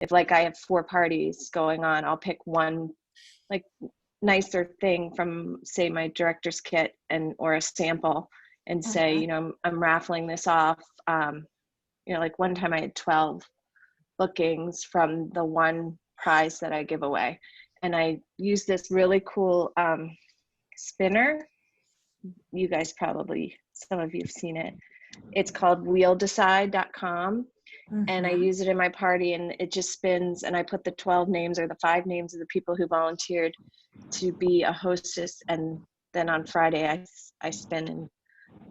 if like I have 4 parties going on, I'll pick one like nicer thing from, say, my director's kit or a sample, and say, you know, I'm raffling this off. You know, like one time I had 12 bookings from the one prize that I give away. And I use this really cool spinner. You guys probably, some of you have seen it. It's called wheeldecide.com. And I use it in my party, and it just spins, and I put the 12 names or the 5 names of the people who volunteered to be a hostess. And then on Friday I spin,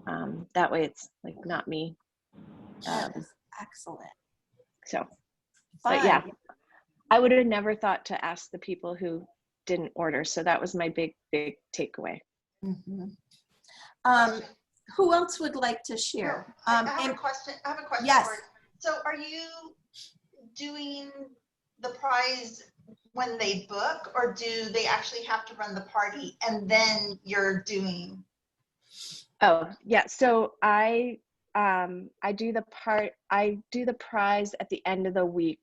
and that way it's like not me. That is excellent. So, but yeah, I would have never thought to ask the people who didn't order. So that was my big takeaway. Who else would like to share? I have a question. Yes. So are you doing the prize when they book, or do they actually have to run the party and then you're doing? Oh yeah. So I do the prize at the end of the week.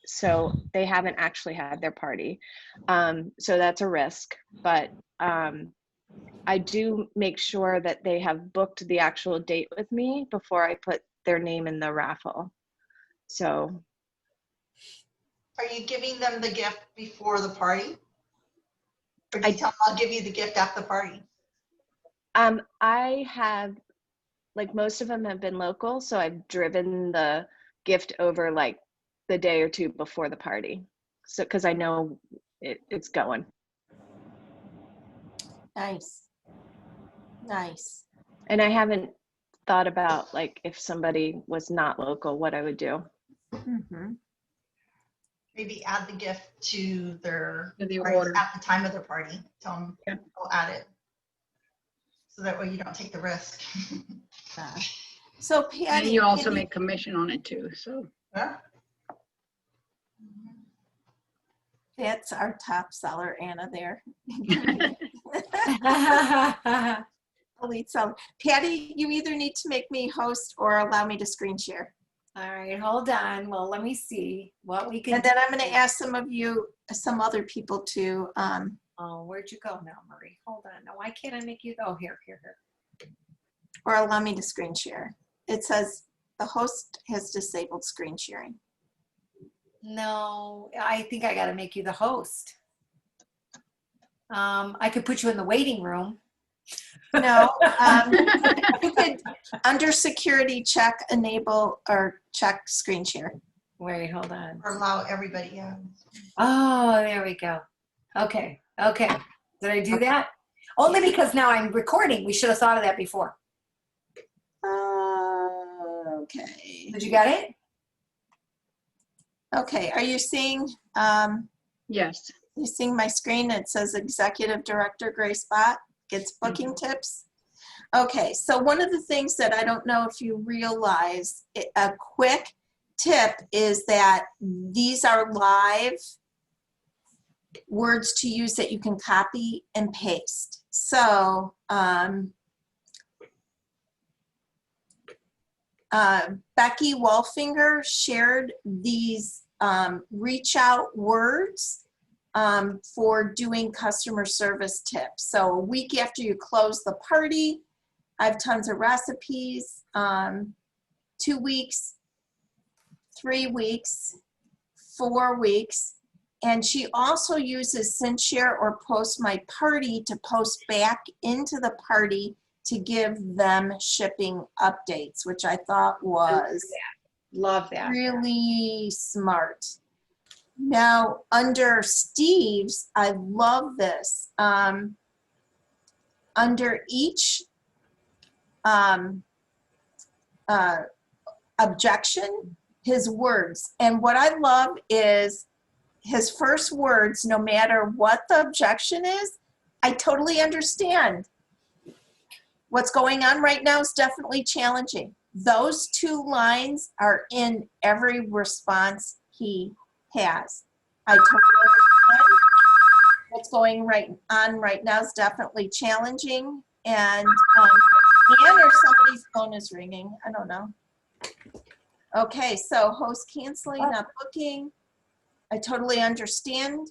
So they haven't actually had their party. So that's a risk, but I do make sure that they have booked the actual date with me before I put their name in the raffle. So. Are you giving them the gift before the party? Or do you tell them I'll give you the gift at the party? I have, like, most of them have been local, so I've driven the gift over like the day or two before the party. So, because I know it's going. Nice. Nice. And I haven't thought about, like, if somebody was not local, what I would do. Maybe add the gift to their order at the time of their party. Tell them I'll add it. So that way you don't take the risk. So Patty, and you also make commission on it too. So yeah. That's our top seller, Anna there. Elite seller. Patty, you either need to make me host or allow me to screen share. All right, hold on. Well, let me see what we can. And then I'm going to ask some of you, some other people to. Oh, where'd you go now, Marie? Hold on. Now, why can't I make you? Oh, here. Or allow me to screen share. It says the host has disabled screen sharing. No, I think I got to make you the host. I could put you in the waiting room. No, you could, under security, check enable or check screen share. Wait, hold on. Or allow everybody, yeah. Oh, there we go. Okay. Did I do that? Only because now I'm recording. We should have thought of that before. Okay. Did you get it? Okay, are you seeing? yes. You seeing my screen? It says Executive Director Grace Bott gets booking tips. Okay, so one of the things that I don't know if you realize, a quick tip is that these are live words to use that you can copy and paste. So Becky Wolfinger shared these reach out words for doing customer service tips. So a week after you close the party, I have tons of recipes, 2 weeks, 3 weeks, 4 weeks. And she also uses SendShare or Post My Party to post back into the party to give them shipping updates, which I thought was Love that. really smart. Now, under Steve's, I love this. Under each objection, his words. And what I love is his first words, no matter what the objection is, I totally understand. What's going on right now is definitely challenging. Those 2 lines are in every response he has. I totally understand. What's going on right now is definitely challenging. And Anne or somebody's phone is ringing. I don't know. Okay, so host canceling, not booking. I totally understand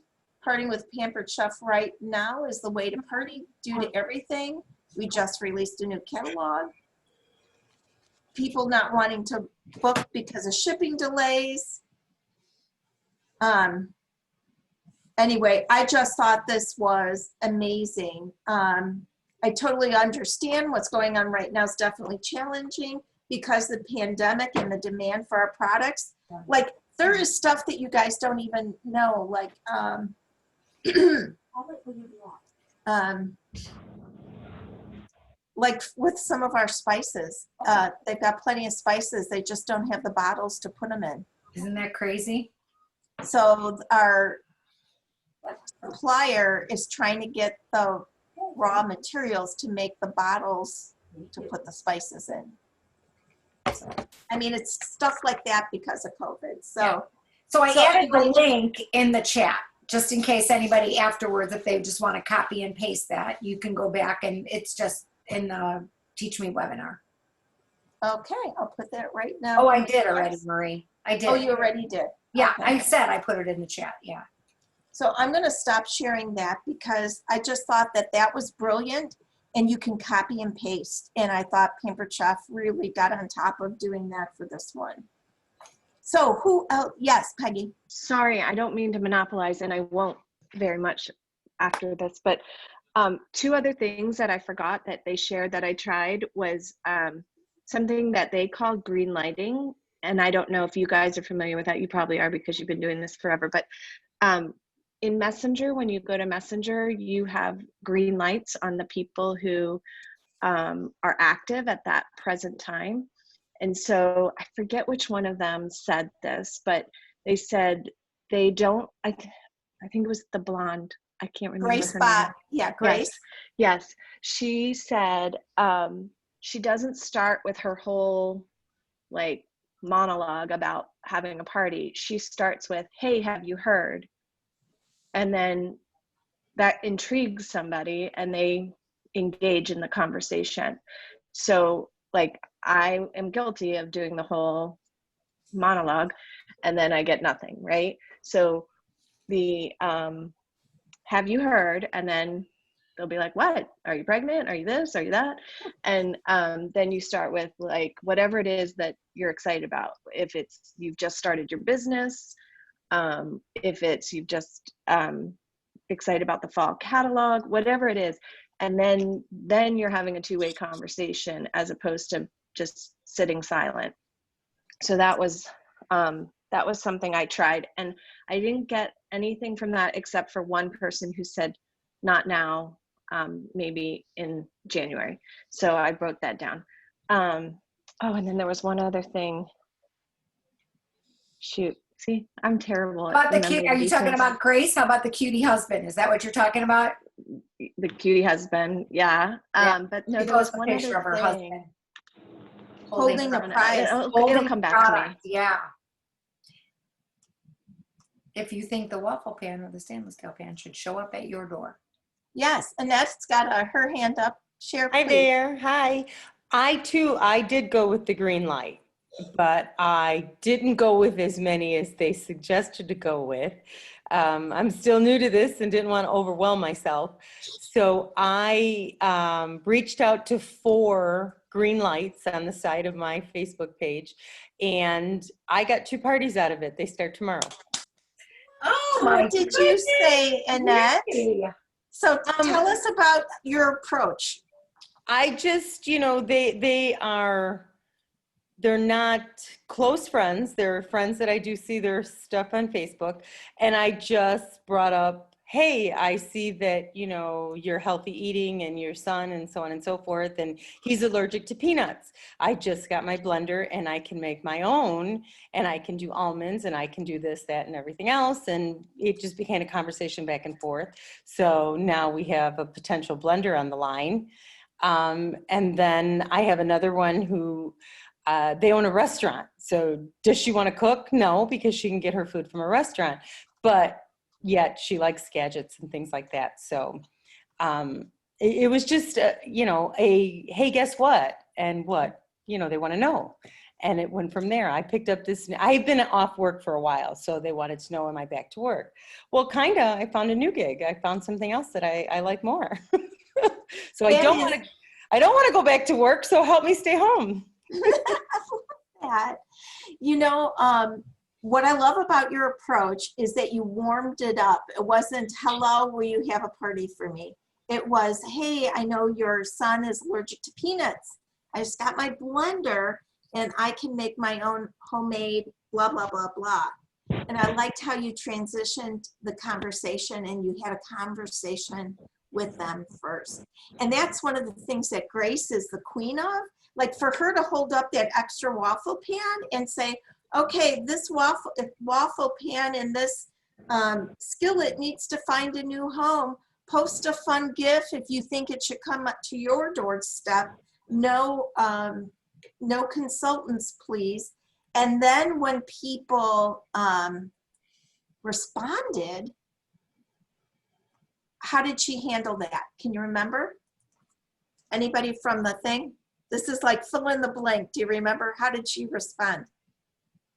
partying with Pampered Chef right now is the way to party due to everything. We just released a new catalog. People not wanting to book because of shipping delays. Anyway, I just thought this was amazing. I totally understand what's going on right now is definitely challenging because the pandemic and the demand for our products. Like, there is stuff that you guys don't even know, like, like with some of our spices, they've got plenty of spices. They just don't have the bottles to put them in. Isn't that crazy? So our supplier is trying to get the raw materials to make the bottles to put the spices in. So, I mean, it's stuff like that because of COVID. So, Yeah. So I added the link in the chat, just in case anybody afterwards, if they just want to copy and paste that, you can go back and it's just in the Teach Me webinar. okay, I'll put that right now. Oh, I did already, Marie. I did. Oh, you already did. Yeah, Okay. I said I put it in the chat. Yeah. So I'm going to stop sharing that because I just thought that that was brilliant and you can copy and paste. And I thought Pampered Chef really got on top of doing that for this one. So who else? Yes, Peggy. Sorry, I don't mean to monopolize, and I won't very much after this, but two other things that I forgot that they shared that I tried was something that they call green lighting. And I don't know if you guys are familiar with that. You probably are because you've been doing this forever. But in Messenger, when you go to Messenger, you have green lights on the people who are active at that present time. And so I forget which one of them said this, but they said they don't, I think it was the blonde. I can't remember Grace her Bot. name. Yeah, Grace. Yes. She said she doesn't start with her whole like monologue about having a party. She starts with, hey, have you heard? And then that intrigues somebody and they engage in the conversation. So like I am guilty of doing the whole monologue and then I get nothing, right? So the have you heard? And then they'll be like, what? Are you pregnant? Are you this? Are you that? And then you start with like whatever it is that you're excited about. If it's you've just started your business, if it's you've just excited about the fall catalog, whatever it is. And then you're having a two-way conversation as opposed to just sitting silent. So that was something I tried, and I didn't get anything from that except for one person who said, not now, maybe in January. So I wrote that down. Oh, and then there was one other thing. Shoot, see, I'm terrible at remembering Are you these talking things. about Grace? How about the cutie husband? Is that what you're talking about? The cutie husband, yeah. But no, She there was posted a one picture other of her thing. husband Holding the prize. It'll come back to me. Yeah. If you think the waffle pan or the stainless steel pan should show up at your door. Yes, Annette's got her hand up. Share, Hi please. there. Hi. I did go with the green light, but I didn't go with as many as they suggested to go with. I'm still new to this and didn't want to overwhelm myself. So I reached out to 4 green lights on the side of my Facebook page, and I got 2 parties out of it. They start tomorrow. Oh, What did you say, Annette? Yay. So tell us about your approach. I just, they're not close friends. They're friends that I do see their stuff on Facebook. And I just brought up, hey, I see that, you're healthy eating and your son and so on and so forth. And he's allergic to peanuts. I just got my blender and I can make my own, and I can do almonds and I can do this, that, and everything else. And it just became a conversation back and forth. So now we have a potential blender on the line. And then I have another one who, they own a restaurant. So does she want to cook? No, because she can get her food from a restaurant, but yet she likes gadgets and things like that. So it was just, hey, guess what? And what, they want to know. And it went from there. I picked up this, I've been off work for a while, so they wanted to know, am I back to work? Well, kind of, I found a new gig. I found something else that I like more. So I don't want to go back to work, so help me stay home. That. You know, what I love about your approach is that you warmed it up. It wasn't, hello, will you have a party for me? It was, hey, I know your son is allergic to peanuts. I just got my blender and I can make my own homemade blah, blah, blah, blah. And I liked how you transitioned the conversation and you had a conversation with them first. And that's one of the things that Grace is the queen of. Like for her to hold up that extra waffle pan and say, okay, this waffle pan and this skillet needs to find a new home. Post a fun GIF if you think it should come up to your doorstep. No consultants, please. And then when people responded, how did she handle that? Can you remember? Anybody from the thing? This is like fill in the blank. Do you remember? How did she respond?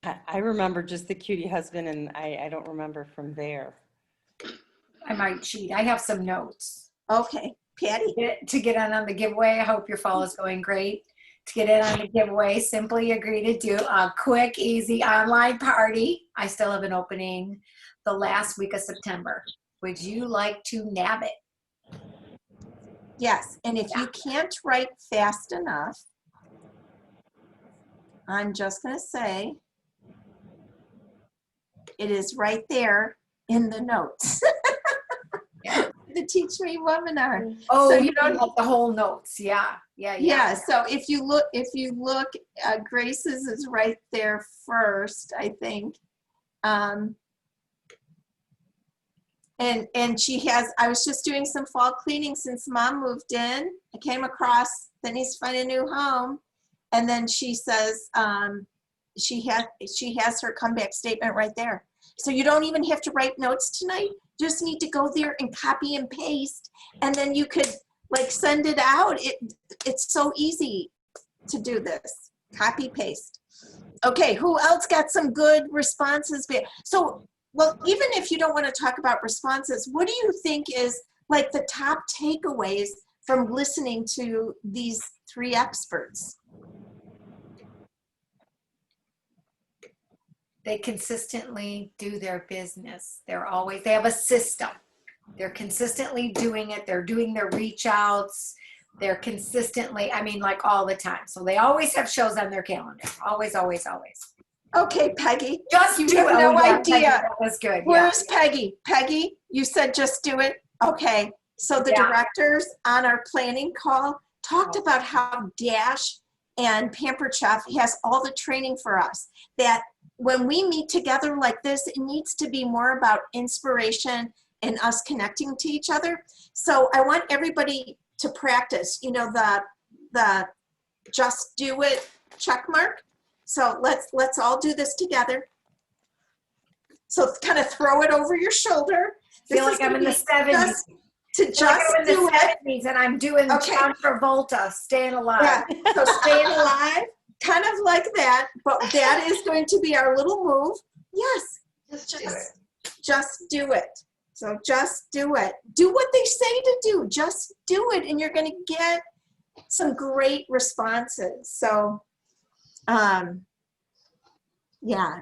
I remember just the cutie husband, and I don't remember from there. I might cheat. I have some notes. Okay, Patty. To get in on the giveaway, I hope your fall is going great. To get in on the giveaway, simply agree to do a quick, easy online party. I still have an opening the last week of September. Would you like to nab it? Yes, and if you can't write fast enough, I'm just going to say it is right there in the notes. The Teach Me webinar. Oh, So you don't have the whole notes. Yeah. So if you look, Grace's is right there first, I think. And she has, I was just doing some fall cleaning since mom moved in. I came across that needs to find a new home. And then she says, she has her comeback statement right there. So you don't even have to write notes tonight. You just need to go there and copy and paste. And then you could like send it out. It's so easy to do this. Copy, paste. Okay, who else got some good responses? So, well, even if you don't want to talk about responses, what do you think is like the top takeaways from listening to these three experts? They consistently do their business. They have a system. They're consistently doing it. They're doing their reach outs. They're consistently, I mean, like all the time. So they always have shows on their calendar. Always, always, always. Okay, Peggy. Just you do have it. no Peggy, idea. that was good. Where's Peggy? Peggy, you said just do it. Okay. So the directors on our planning call talked about how Dash and Pampered Chef has all the training for us. That when we meet together like this, it needs to be more about inspiration and us connecting to each other. So I want everybody to practice, you know, the just do it check mark. So let's all do this together. So kind of throw it over your shoulder. I feel like I'm in the 70s. Just do it. 70s and I'm doing John Travolta, Staying Alive. Yeah. So Staying Alive, kind of like that, but that is going to be our little move. Yes. Just do it. So just do it. Do what they say to do. Just do it, and you're going to get some great responses. So, yeah.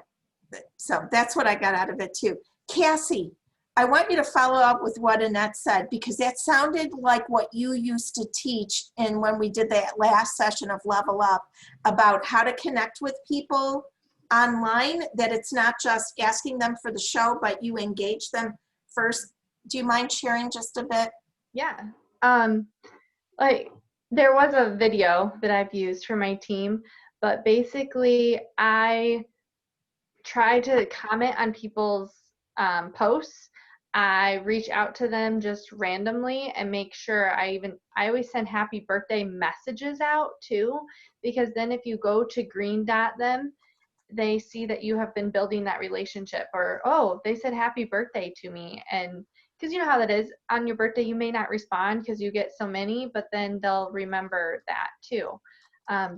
So that's what I got out of it too. Cassie, I want you to follow up with what Annette said, because that sounded like what you used to teach and when we did that last session of Level Up about how to connect with people online, that it's not just asking them for the show, but you engage them first. Do you mind sharing just a bit? Yeah. Like there was a video that I've used for my team, but basically I try to comment on people's posts. I reach out to them just randomly and make sure I always send happy birthday messages out too, because then if you go to green dot them, they see that you have been building that relationship, or, oh, they said happy birthday to me. And because you know how that is, on your birthday, you may not respond because you get so many, but then they'll remember that too.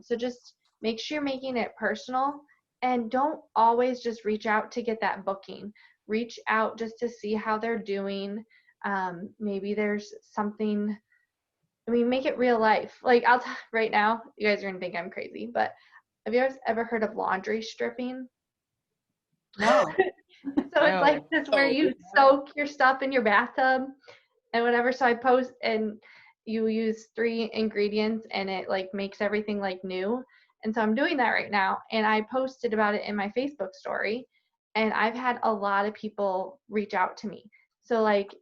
So just make sure you're making it personal, and don't always just reach out to get that booking. Reach out just to see how they're doing. Maybe there's something, I mean, make it real life. Like right now, you guys are gonna think I'm crazy, but have you guys ever heard of laundry stripping? No. So it's like this where you soak your stuff in your bathtub and whatever. So I post, and you use 3 ingredients and it like makes everything like new. And so I'm doing that right now. And I posted about it in my Facebook story, and I've had a lot of people reach out to me. So like,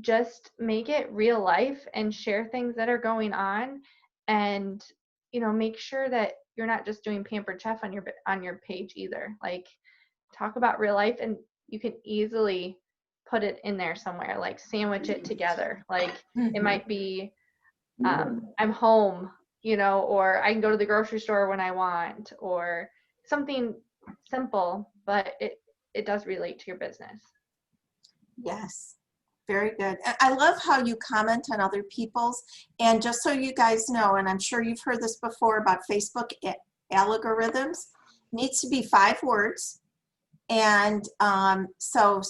just make it real life and share things that are going on, and, you know, make sure that you're not just doing Pampered Chef on your page either. Like, talk about real life, and you can easily put it in there somewhere, like sandwich it together. Like it might be, I'm home, you know, or I can go to the grocery store when I want, or something simple, but it does relate to your business. Yes, very good. I love how you comment on other people's. And just so you guys know, and I'm sure you've heard this before about Facebook algorithms, needs to be 5 words. And so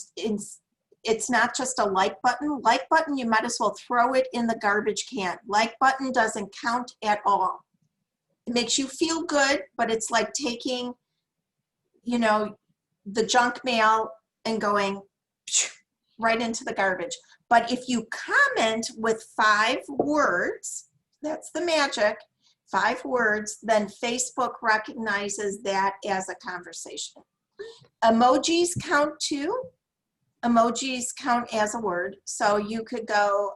it's not just a like button. Like button, you might as well throw it in the garbage can. Like button doesn't count at all. It makes you feel good, but it's like taking, you know, the junk mail and going right into the garbage. But if you comment with 5 words, that's the magic, 5 words, then Facebook recognizes that as a conversation. Emojis count too. Emojis count as a word. So you could go,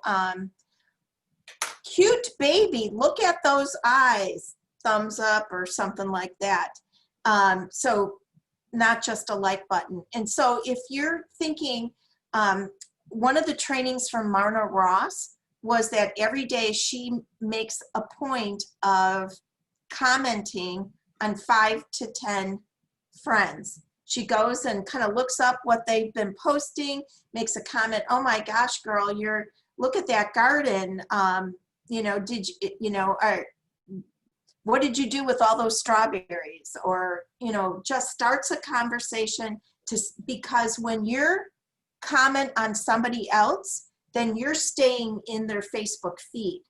cute baby, look at those eyes, thumbs up or something like that. So not just a like button. And so if you're thinking, one of the trainings from Marna Ross was that every day she makes a point of commenting on 5 to 10 friends. She goes and kind of looks up what they've been posting, makes a comment, oh my gosh, girl, look at that garden. You know, what did you do with all those strawberries? Or, you know, just starts a conversation because when you're comment on somebody else, then you're staying in their Facebook feed.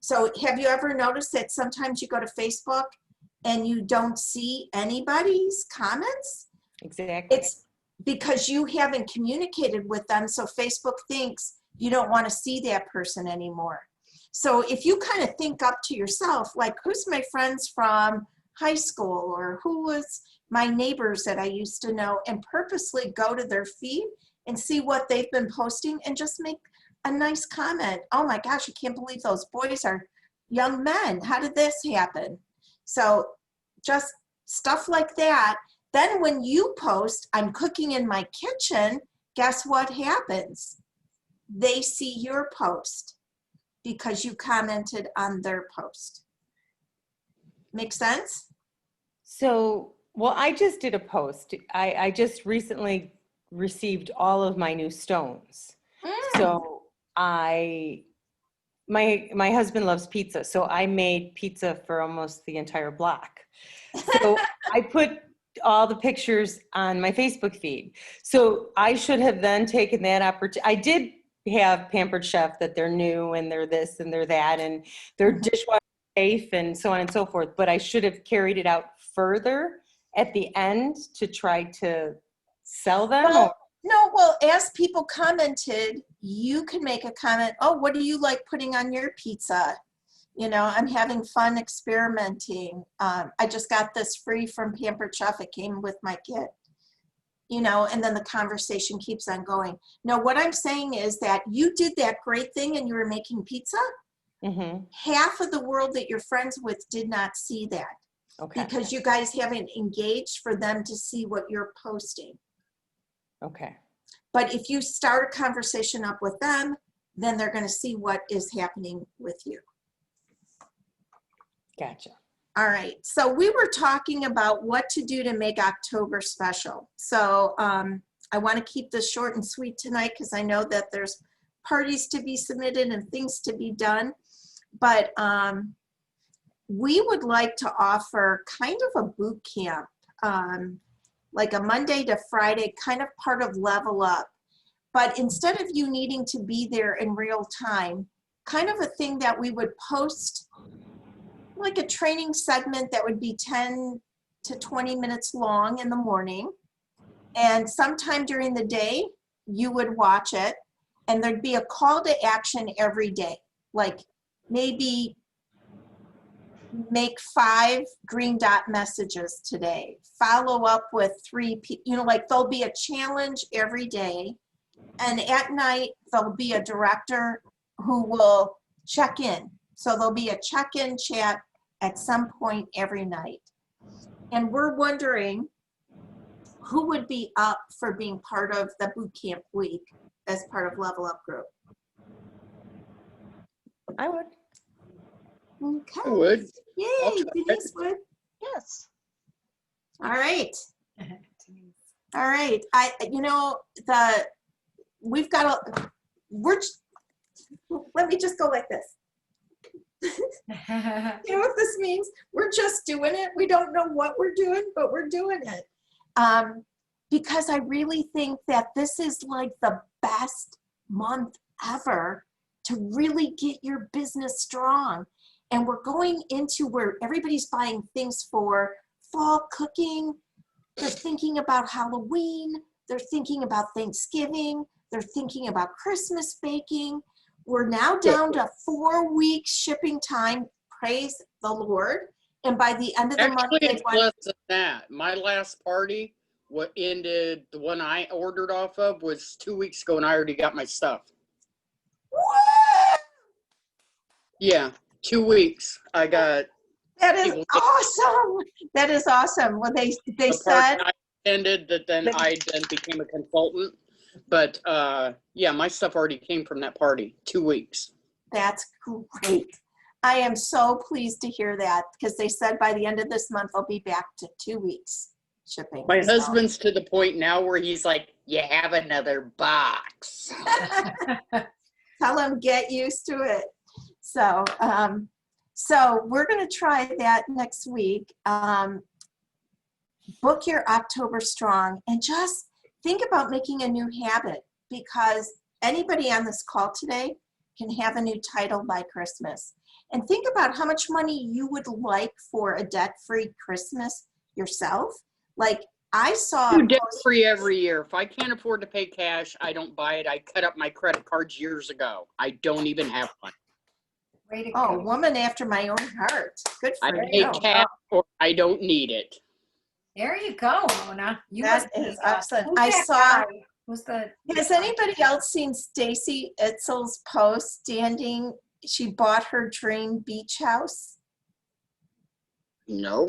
So have you ever noticed that sometimes you go to Facebook and you don't see anybody's comments? Exactly. It's because you haven't communicated with them, so Facebook thinks you don't want to see that person anymore. So if you kind of think up to yourself, like, who's my friends from high school, or who was my neighbors that I used to know, and purposely go to their feed and see what they've been posting and just make a nice comment. Oh my gosh, I can't believe those boys are young men. How did this happen? So just stuff like that. Then when you post, I'm cooking in my kitchen, guess what happens? They see your post because you commented on their post. Make sense? So, well, I just did a post. I just recently received all of my new stones. So my husband loves pizza, so I made pizza for almost the entire block. So I put all the pictures on my Facebook feed. So I should have then taken that opportunity. I did have Pampered Chef, that they're new and they're this and they're that and they're dishwasher safe and so on and so forth. But I should have carried it out further at the end to try to sell them. Well, as people commented, you can make a comment. Oh, what do you like putting on your pizza? You know, I'm having fun experimenting. I just got this free from Pampered Chef. It came with my kit. You know, and then the conversation keeps on going. No, what I'm saying is that you did that great thing and you were making pizza. Mm-hmm. Half of the world that you're friends with did not see that. Okay. Because you guys haven't engaged for them to see what you're posting. Okay. But if you start a conversation up with them, then they're going to see what is happening with you. Gotcha. All right. So we were talking about what to do to make October special. So I want to keep this short and sweet tonight because I know that there's parties to be submitted and things to be done. But we would like to offer kind of a boot camp, like a Monday to Friday, kind of part of Level Up. But instead of you needing to be there in real time, kind of a thing that we would post, like a training segment that would be 10 to 20 minutes long in the morning. And sometime during the day, you would watch it. And there'd be a call to action every day. Like maybe make 5 green dot messages today. Follow up with 3, like there'll be a challenge every day. And at night, there'll be a director who will check in. So there'll be a check-in chat at some point every night. And we're wondering who would be up for being part of the boot camp week as part of Level Up Group. I would. Okay. I would. Yay, I'll try it. Denise would. Yes. All right. All right. Let me just go like this. You know what this means? We're just doing it. We don't know what we're doing, but we're doing it. Because I really think that this is like the best month ever to really get your business strong. And we're going into where everybody's buying things for fall cooking. They're thinking about Halloween. They're thinking about Thanksgiving. They're thinking about Christmas baking. We're now down to 4 weeks shipping time. Praise the Lord. And by the end of the month, Actually, they it's want- less than that. My last party, what ended, the one I ordered off of, was 2 weeks ago, and I already got my stuff. What? Yeah, 2 weeks. I got That is People- awesome. That is awesome. Well, they the said, part I ended that then I then became a consultant. But yeah, my stuff already came from that party. 2 weeks. that's great. I am so pleased to hear that because they said by the end of this month, they'll be back to 2 weeks shipping. My So- husband's to the point now where he's like, you have another box. Tell them get used to it. So, so we're going to try that next week. Book your October Strong and just think about making a new habit because anybody on this call today can have a new title by Christmas. And think about how much money you would like for a debt-free Christmas yourself. Like I saw. I'm debt free every year. If I can't afford to pay cash, I don't buy it. I cut up my credit cards years ago. I don't even have one. Way to Oh, go. woman after my own heart. Good I for pay you. cash or I don't need it. There you go, Mona. You That must be, is excellent. who's I that saw- guy? Who's the? Has anybody else seen Stacy Itzel's post standing? She bought her dream beach house. No.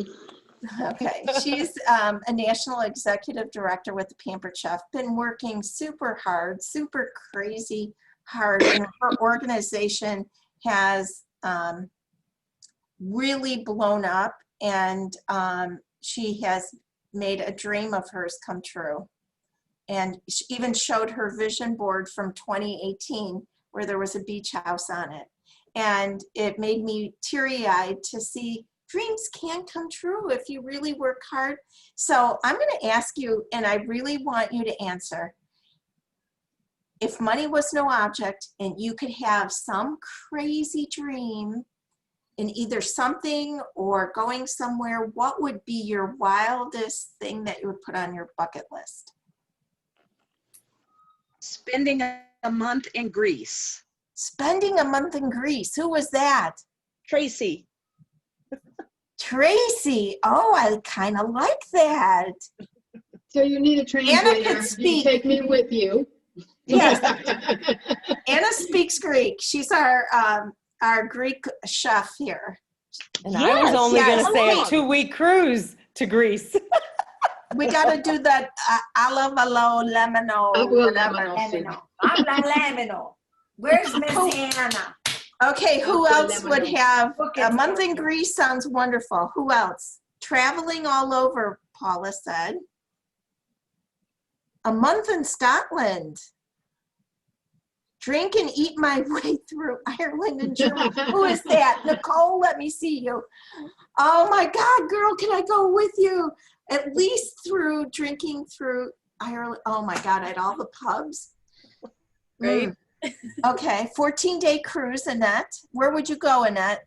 Okay, she's a national executive director with the Pampered Chef, been working super hard, super crazy hard, and her organization has really blown up, and she has made a dream of hers come true. And she even showed her vision board from 2018 where there was a beach house on it. And it made me teary-eyed to see dreams can come true if you really work hard. So I'm going to ask you, and I really want you to answer, if money was no object and you could have some crazy dream in either something or going somewhere, what would be your wildest thing that you would put on your bucket list? Spending a month in Greece. Spending a month in Greece. Who was that? Tracy. Tracy. Oh, I kind of like that. So you need a translator. can You speak. take me with you. Yes. Anna speaks Greek. She's our Greek chef here. And I was Yes, only going yes. to say a Okay. 2-week cruise to Greece. We got to do that alavalo lemino, whatever. Lemino. Habla lemino. Where's Miss Anna? Okay, who else would have Book a it month for in you. Greece? Sounds wonderful. Who else? Traveling all over, Paula said. A month in Scotland. drink and eat my way through Ireland and Germany. Who is that? Nicole, let me see you. Oh my God, girl, can I go with you? At least drinking through Ireland. Oh my God, at all the pubs. Right. Okay, 14-day cruise, Annette. Where would you go, Annette?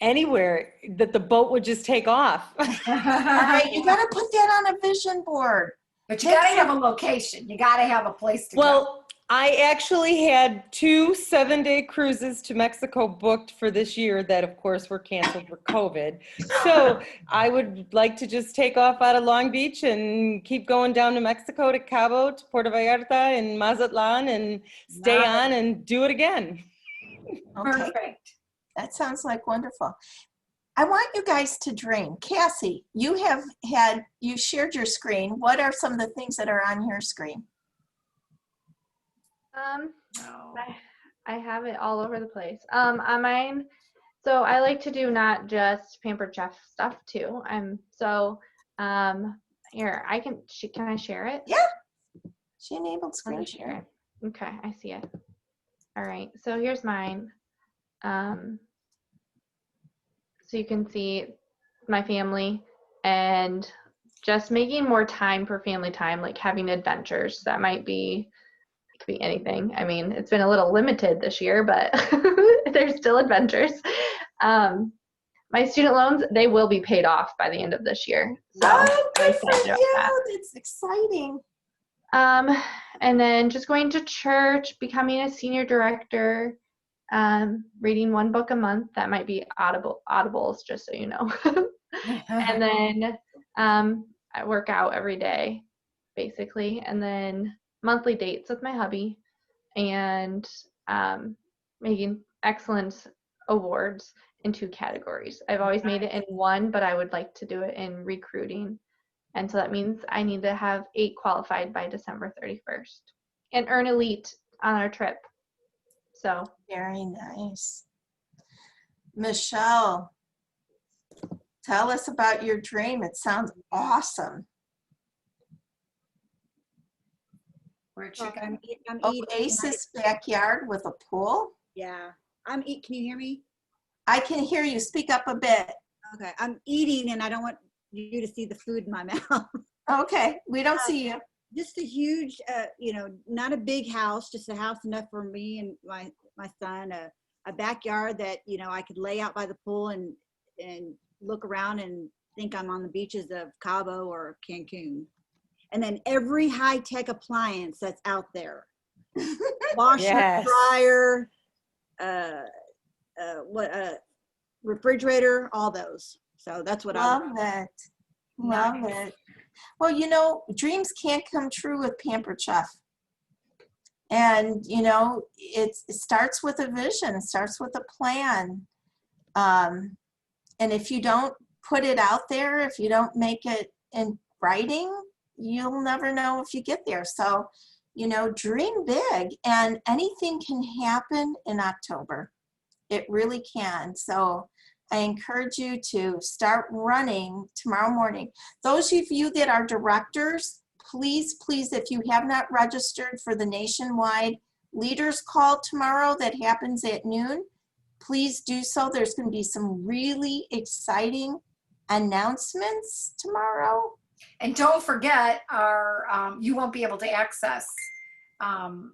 Anywhere that the boat would just take off. All right, you gotta put that on a vision board. But you gotta have a location. You gotta have a place to go. Well, I actually had 2 7-day cruises to Mexico booked for this year that of course were canceled for COVID. So I would like to just take off out of Long Beach and keep going down to Mexico, to Cabo, to Puerto Vallarta and Mazatlan, and stay on and do it again. Okay, Perfect. that sounds like wonderful. I want you guys to dream. Cassie, you shared your screen. What are some of the things that are on your screen? I have it all over the place. On mine, so I like to do not just Pampered Chef stuff too. Here, can I share it? Yeah. She enabled Let screen me share. share it. Okay, I see it. All right, so here's mine. So you can see my family and just making more time for family time, like having adventures. That might be, it could be anything. I mean, it's been a little limited this year, but there's still adventures. My student loans, they will be paid off by the end of this year. So Oh, I'm good for excited about that. you. That's exciting. And then just going to church, becoming a senior director, reading 1 book a month. That might be audibles, just so you know. And then I work out every day, basically. And then monthly dates with my hubby, and making excellence awards in 2 categories. I've always made it in 1, but I would like to do it in recruiting. And so that means I need to have 8 qualified by December 31st and earn elite on our trip. So Very nice. Michelle, tell us about your dream. It sounds awesome. Where'd you go? I'm eating. Oasis backyard with a pool. Yeah. Can you hear me? I can hear you. Speak up a bit. Okay. I'm eating and I don't want you to see the food in my mouth. Okay, we don't see you. Just a huge, not a big house, just a house enough for me and my son, a backyard that, I could lay out by the pool and look around and think I'm on the beaches of Cabo or Cancun. And then every high-tech appliance that's out there. Washer, Yes. dryer, refrigerator, all those. So that's what I Love it. Love it. Well, dreams can't come true with Pampered Chef. And, it starts with a vision, it starts with a plan. And if you don't put it out there, if you don't make it in writing, you'll never know if you get there. So, dream big, and anything can happen in October. It really can. So I encourage you to start running tomorrow morning. Those of you that are directors, please, if you have not registered for the nationwide leaders call tomorrow that happens at noon, please do so. There's going to be some really exciting announcements tomorrow. And don't forget you won't be able to access the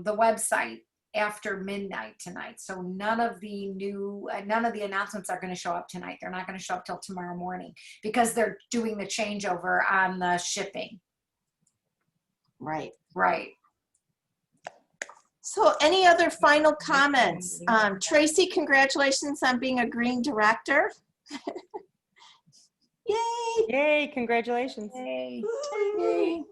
website after midnight tonight. So none of the announcements are going to show up tonight. They're not going to show up till tomorrow morning because they're doing the changeover on the shipping. Right. So any other final comments? Tracy, congratulations on being a green director. Yay. Yay, congratulations. Yay. Yay.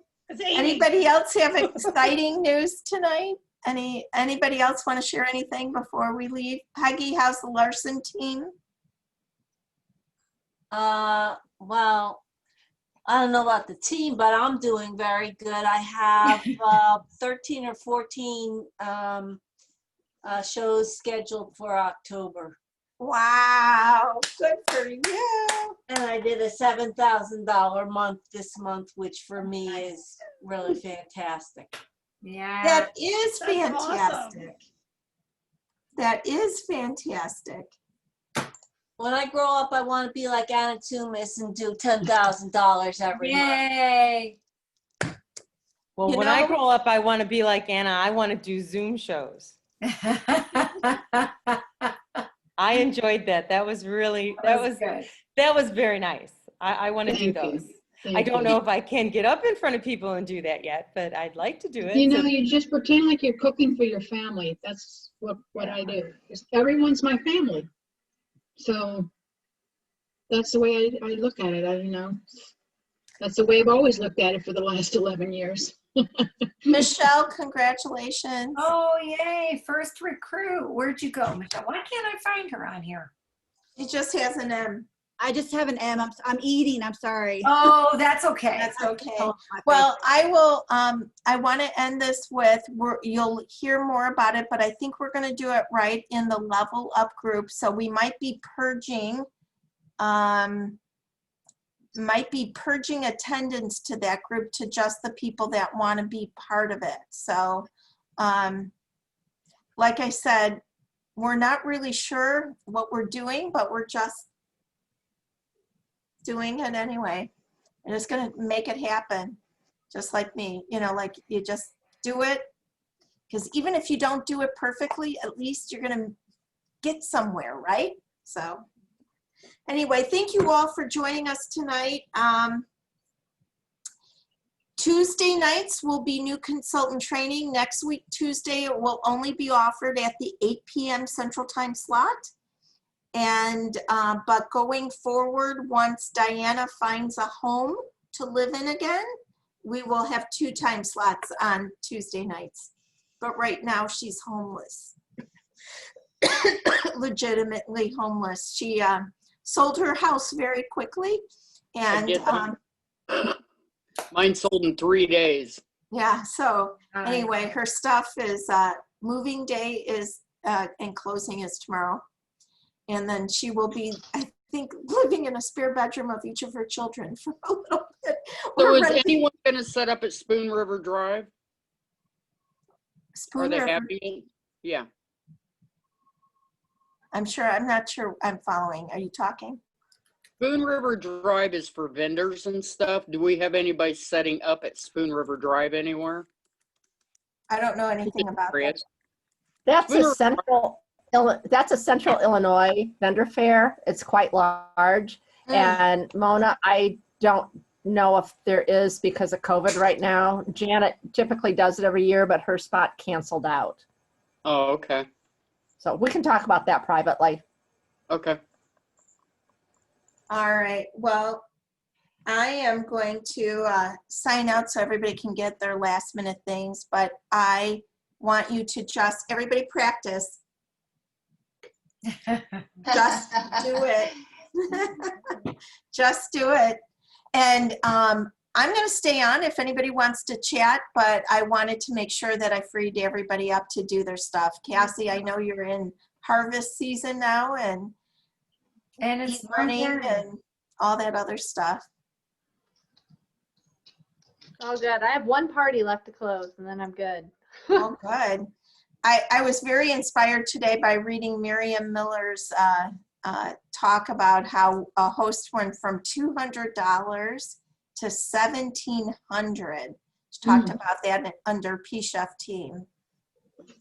Anybody else have exciting news tonight? Anybody else want to share anything before we leave? Peggy, how's the Larson team? Well, I don't know about the team, but I'm doing very good. I have 13 or 14 shows scheduled for October. Wow, good for you. And I did a $7,000 month this month, which for me is really fantastic. Yeah. That is That's awesome. fantastic. That is fantastic. When I grow up, I want to be like Anna Tumis and do $10,000 every month. Yay. Well, You when I know- grow up, I want to be like Anna. I want to do Zoom shows. I enjoyed that. That was really, good. that was very nice. I want to do Thank you. those. Thank I don't you. know if I can get up in front of people and do that yet, but I'd like to do it. You know, So- you just pretend like you're cooking for your family. That's what I do. Everyone's my family. So that's the way I look at it. That's the way I've always looked at it for the last 11 years. Michelle, congratulations. Oh, yay. First recruit. Where'd you go, Michelle? Why can't I find her on here? It just has an M. I just have an M. I'm eating. I'm sorry. Oh, that's okay. That's okay. Oh, my Well, I will, I want to end this with, you'll hear more about it, but I think we're going to do it right in the Level Up group. So we might be purging attendance to that group to just the people that want to be part of it. So, like I said, we're not really sure what we're doing, but we're just doing it anyway. And it's going to make it happen, just like me. Like you just do it, because even if you don't do it perfectly, at least you're going to get somewhere, right? So anyway, thank you all for joining us tonight. Tuesday nights will be new consultant training. Next week, Tuesday, it will only be offered at the 8 p.m. Central Time slot. And, but going forward, once Diana finds a home to live in again, we will have 2 time slots on Tuesday nights. But right now she's homeless, legitimately homeless. She sold her house very quickly. And get that. Mine sold in 3 days. yeah, so anyway, her stuff is, moving day is, and closing is tomorrow. And then she will be, I think, living in a spare bedroom of each of her children for a little bit. So We're is renting- anyone going to set up at Spoon River Drive? Are Spoon they River, happy? Yeah. I'm not sure I'm following. Are you talking? Spoon River Drive is for vendors and stuff. Do we have anybody setting up at Spoon River Drive anywhere? I don't know anything about that. That's Spoon a River- that's a Central Illinois vendor fair. It's quite large. And Mona, I don't know if there is because of COVID right now. Janet typically does it every year, but her spot canceled out. Oh, okay. So we can talk about that privately. Okay. All right, well, I am going to sign out so everybody can get their last minute things, but I want you to just, everybody practice. Just do it. Just do it. And I'm going to stay on if anybody wants to chat, but I wanted to make sure that I freed everybody up to do their stuff. Cassie, I know you're in harvest season now and it's learning learning. and all that other stuff. Oh, good. I have one party left to close, and then I'm good. Oh, good. I was very inspired today by reading Miriam Miller's talk about how a host went from $200 to $1,700. She talked about that under P-Chef team.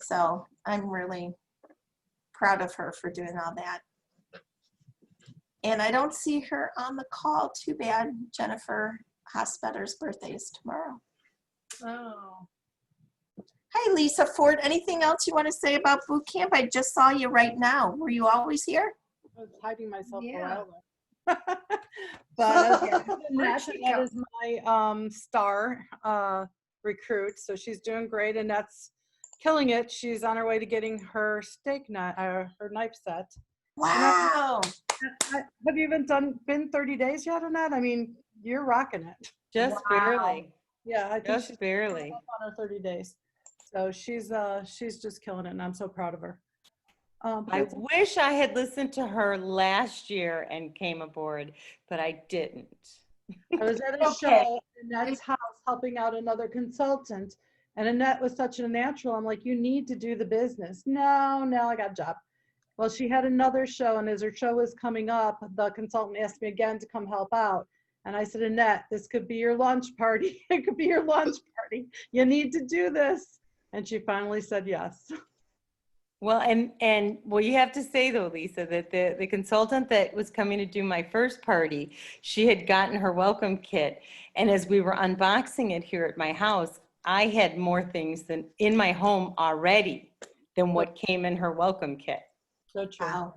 So I'm really proud of her for doing all that. And I don't see her on the call. Too bad. Jennifer Hospetter's birthday is tomorrow. Oh. Hi, Lisa Ford. Anything else you want to say about boot camp? I just saw you right now. Were you always here? I was hiding myself Yeah. for a while there. But Where'd Jeanette, she that go? is my star recruit, so she's doing great, and that's killing it. She's on her way to getting her steak knife, her knife set. Wow. Have you been 30 days yet on that? I mean, you're rocking it. Just barely. Yeah, I think Just she's barely. on her 30 days. So she's just killing it, and I'm so proud of her. I wish I had listened to her last year and came aboard, but I didn't. I was at a show in Ned's house helping out another consultant, And Annette was such a natural. I'm like, you need to do the business. No, I got a job. Well, she had another show, and as her show was coming up, the consultant asked me again to come help out. And I said, Annette, this could be your lunch party. It could be your lunch party. You need to do this. And she finally said yes. Well, and well, you have to say though, Lisa, that the consultant that was coming to do my first party, she had gotten her welcome kit. And as we were unboxing it here at my house, I had more things than in my home already than what came in her welcome kit. So true. Wow.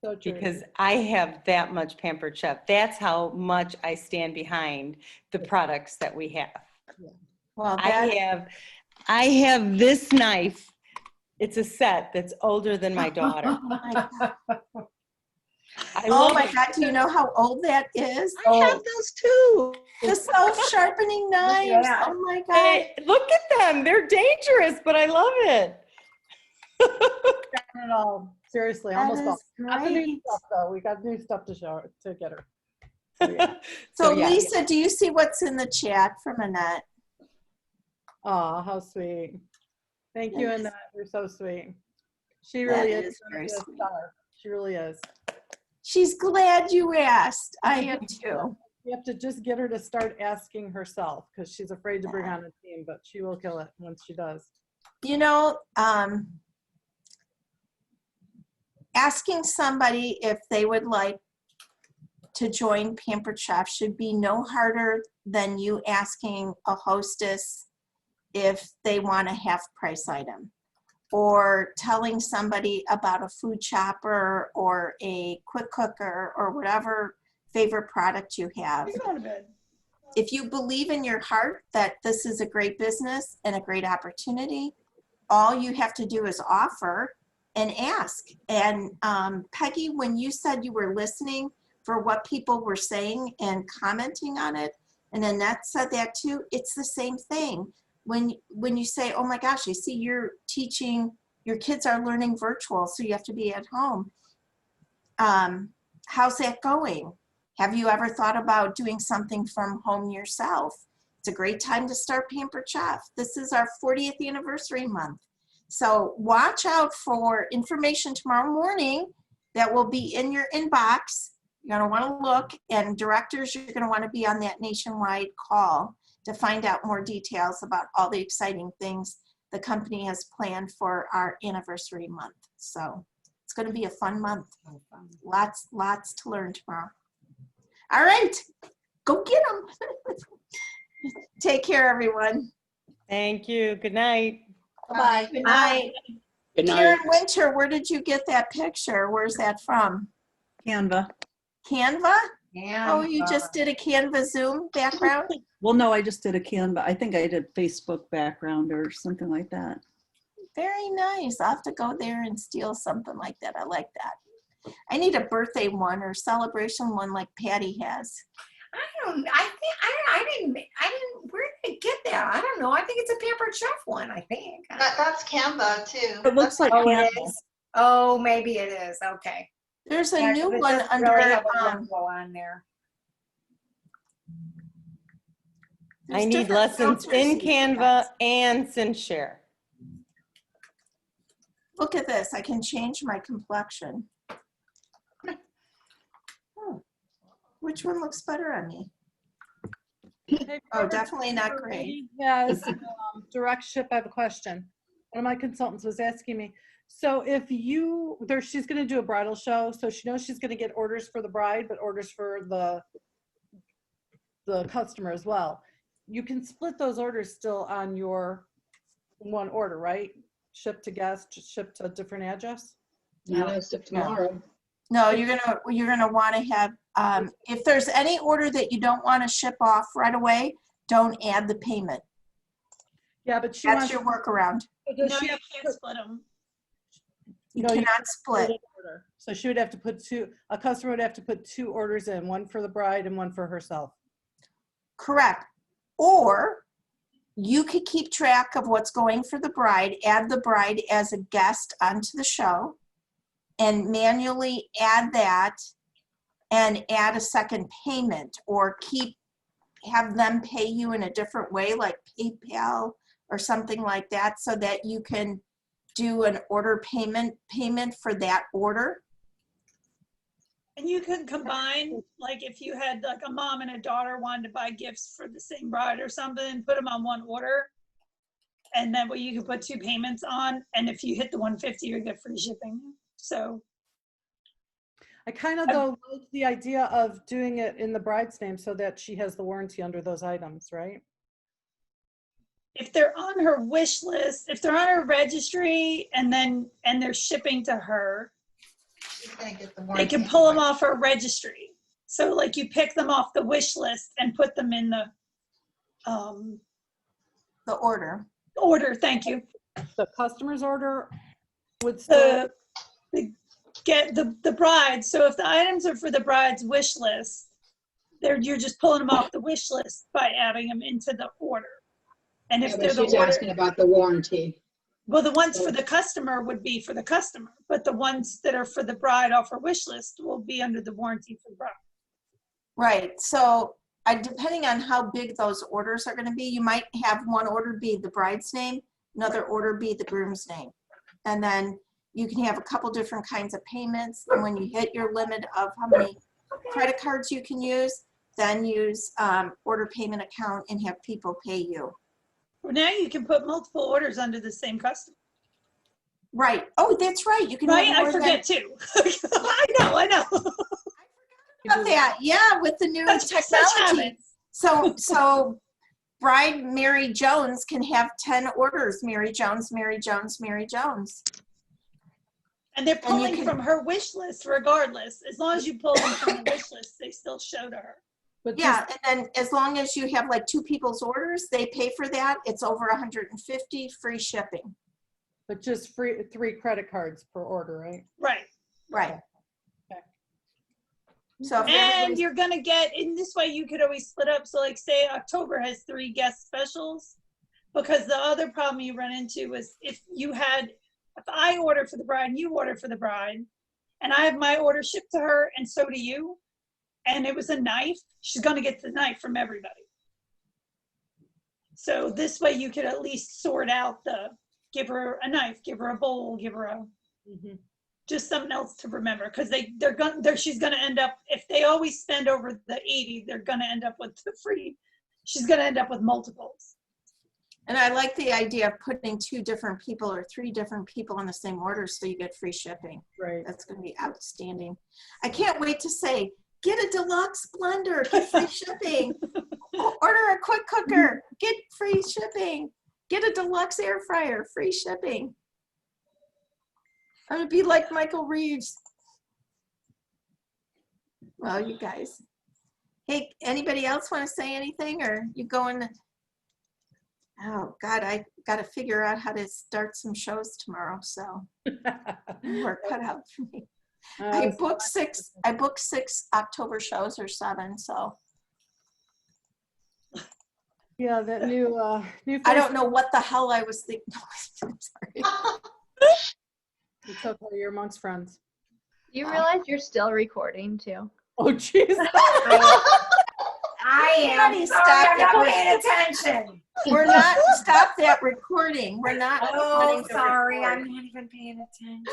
So true. Because I have that much Pampered Chef. That's how much I stand behind the products that we have. Well, I have this knife. It's a set that's older than my daughter. Oh my God, do you know how old that is? I have those too. The self-sharpening knives. Yeah. Oh my God. Hey, look at them. They're dangerous, but I love it. Not at all. Seriously, That almost all. is Not the new great. stuff though. We got new stuff to show to get her. So, yeah. So yeah. Lisa, do you see what's in the chat from Annette? Oh, how sweet. Thank you, Yes. Annette. You're so sweet. She That really is is gonna very be a sweet. star. She really is. She's glad you asked. I am too. You have to just get her to start asking herself because she's afraid to bring on a team, but she will kill it once she does. You know, asking somebody if they would like to join Pampered Chef should be no harder than you asking a hostess if they want a half price item, or telling somebody about a food chopper or a quick cooker or whatever favorite product you have. If you believe in your heart that this is a great business and a great opportunity, all you have to do is offer and ask. And Peggy, when you said you were listening for what people were saying and commenting on it, and Annette said that too, it's the same thing. When you say, oh my gosh, I see you're teaching, your kids are learning virtual, so you have to be at home. How's that going? Have you ever thought about doing something from home yourself? It's a great time to start Pampered Chef. This is our 40th anniversary month. So watch out for information tomorrow morning that will be in your inbox. You're gonna wanna look, and directors, you're gonna wanna be on that nationwide call to find out more details about all the exciting things the company has planned for our anniversary month. So it's gonna be a fun month. Lots to learn tomorrow. All right, go get them. Take care, everyone. Thank you. Good night. Bye. Good night. Good night. Karen Winter, where did you get that picture? Where's that from? Canva. Canva? Yeah. Oh, you just did a Canva Zoom background? Well, no, I just did a Canva. I think I did Facebook background or something like that. Very nice. I'll have to go there and steal something like that. I like that. I need a birthday one or celebration one like Patty has. I didn't, where did I get that? I don't know. I think it's a Pampered Chef one, I think. That's Canva too. It looks like Oh, it Canva. is? Oh, maybe it is. Okay. There's a Yeah, new 'cause it one doesn't under, really have a logo on there. I need lessons in Canva and Sincere. Look at this. I can change my complexion. Oh, which one looks better on me? Oh, definitely not gray. Yes, direct ship. I have a question. One of my consultants was asking me, so if she's going to do a bridal show, so she knows she's going to get orders for the bride, but orders for the customer as well. You can split those orders still on your one order, right? Ship to guest, ship to a different address? Not as of tomorrow. No, you're gonna want to have, if there's any order that you don't want to ship off right away, don't add the payment. Yeah, but she That's wants. your workaround. Does No, she you have can't split them. You No, you cannot split. order? So she would have to put a customer would have to put two orders in, one for the bride and one for herself. Correct. Or you could keep track of what's going for the bride, add the bride as a guest onto the show, and manually add that and add a second payment, or have them pay you in a different way, like PayPal or something like that, so that you can do an order payment for that order. And you can combine, like if you had like a mom and a daughter wanted to buy gifts for the same bride or something, put them on one order. And that way you can put 2 payments on. And if you hit the 150, you get free shipping. So I kind of though like the idea of doing it in the bride's name so that she has the warranty under those items, right? if they're on her wish list, if they're on her registry and they're shipping to her, She's gonna get the they warranty can pull them anyway. off her registry. So like you pick them off the wish list and put them in the order. Order, thank you. The customer's order would still. Get the bride. So if the items are for the bride's wish list, you're just pulling them off the wish list by adding them into the order. And if Yeah, they're but the she's order, asking about the warranty. well, the ones for the customer would be for the customer, but the ones that are for the bride off her wish list will be under the warranty for the bride. Right. So depending on how big those orders are going to be, you might have one order be the bride's name, another order be the groom's name. And then you can have a couple different kinds of payments. And when you hit your limit of how many credit cards you can use, then use order payment account and have people pay you. Well, now you can put multiple orders under the same customer. Right. Oh, that's right. You can. Right, have more I forget than, too. I know. about that. Yeah, with the new Such technology. habits. So bride Mary Jones can have 10 orders. Mary Jones, Mary Jones, Mary Jones. And they're And you pulling can- from her wish list regardless. As long as you pull them from the wish list, they still show to her. But Yeah, and then as long as you have like 2 people's orders, they pay for that. It's over 150, free shipping. But just 3 credit cards per order, right? Right. Right. So if And everybody's- you're gonna get, in this way you could always split up. So like say October has 3 guest specials, because the other problem you run into is if I order for the bride and you order for the bride, and I have my order shipped to her and so do you, and it was a knife, she's gonna get the knife from everybody. So this way you could at least sort out give her a knife, give her a bowl, give her a, just something else to remember, because she's gonna end up, if they always spend over the 80, they're gonna end up with the free, she's gonna end up with multiples. And I like the idea of putting 2 different people or 3 different people on the same order so you get free shipping. Right. That's going to be outstanding. I can't wait to say, get a deluxe blender, get free shipping. Order a quick cooker, get free shipping. Get a deluxe air fryer, free shipping. I'm going to be like Michael Reeves. Well, you guys. Hey, anybody else want to say anything, or you going? Oh God, I got to figure out how to start some shows tomorrow. So work cut out for me. I booked 6 October shows or 7. So Yeah, that new I don't know what the hell I was thinking. I'm sorry. It's okay, you're amongst friends. You realize you're still recording too? Oh, jeez. I am. Everybody Sorry, stop I'm not it. paying attention. We're not, stop that recording. We're not Oh, wanting to sorry, record. I'm not even paying attention.